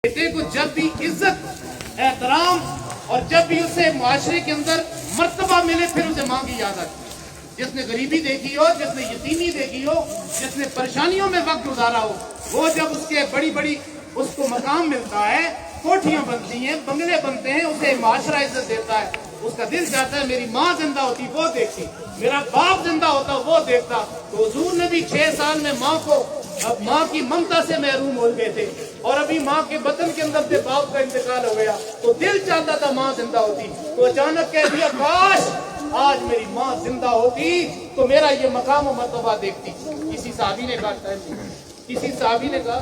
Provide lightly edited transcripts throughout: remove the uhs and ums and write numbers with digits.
बेटे को जब भी इज्जत एहतराम और जब भी उसे मुआशरे के अंदर मर्तबा मिले फिर उसे माँ की याद आती है। जिसने गरीबी देखी हो, जिसने यतीमी देखी हो, जिसने परेशानियों में वक्त गुजारा हो, वो जब उसके बड़ी बड़ी उसको मकाम मिलता है, कोठियां बनती हैं, बंगले बनते हैं, उसे मुआशरा इज्जत देता है, उसका दिल चाहता है मेरी माँ जिंदा होती वो देखती, मेरा बाप जिंदा होता वो देखता। तो हुजूर ने भी 6 साल में माँ को अब माँ की ममता से महरूम हो गए थे और अभी माँ के बदन के अंदर से बाप का इंतकाल हो गया, तो दिल चाहता था माँ जिंदा होती। तो अचानक कह दिया काश आज मेरी माँ जिंदा होती तो मेरा ये मकाम और मर्तबा देखती। किसी साहबी ने कहा, किसी साहबी ने कहा,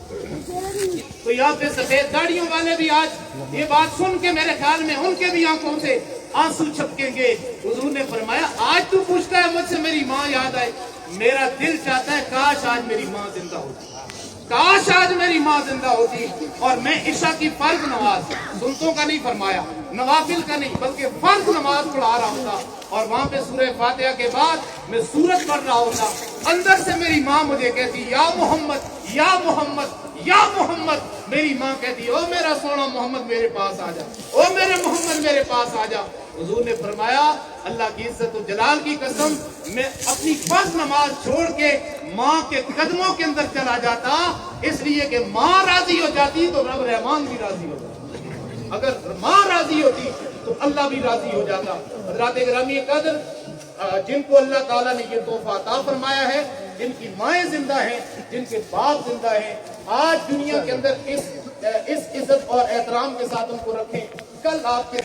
तो यहाँ पे सफेद दाढ़ियों वाले भी आज ये बात सुन के मेरे ख्याल में उनके भी आंखों से आंसू छपकेंगे। हुजूर ने फरमाया आज तू पूछता है मुझसे मेरी माँ याद आए, मेरा दिल चाहता है काश आज मेरी माँ जिंदा होती, काश आज मेरी माँ जिंदा होती और मैं इशा की फर्ज नमाज, सुन्नतों का नहीं फरमाया, नवाफिल का नहीं बल्कि फर्ज नमाज पढ़ा रहा होता और वहां पे सूरह फातिहा के बाद मैं सूरत पढ़ रहा होता, अंदर से मेरी माँ मुझे कहती या मोहम्मद या मोहम्मद या मोहम्मद। मेरी माँ कहती ओ मेरा सोना मोहम्मद मेरे पास आ जा, ओ मेरे मोहम्मद मेरे पास आ जा। हुजूर ने फरमाया अल्लाह की इज्जत और जलाल की कसम मैं अपनी फर्ज नमाज छोड़ के माँ के कदमों के अंदर चला जाता, इसलिए कि माँ राजी हो जाती तो रब रहमान भी राजी हो जाता, अगर माँ राजी होती तो अल्लाह भी राजी हो जाता। हज़रात गिरामी कदर, जिनको अल्लाह ताला ने ये तोहफा अता फरमाया है, जिनकी माएँ जिंदा हैं, जिनके बाप जिंदा हैं, आज दुनिया के अंदर इस इज्जत और एहतराम के साथ उनको रखें। कल आपके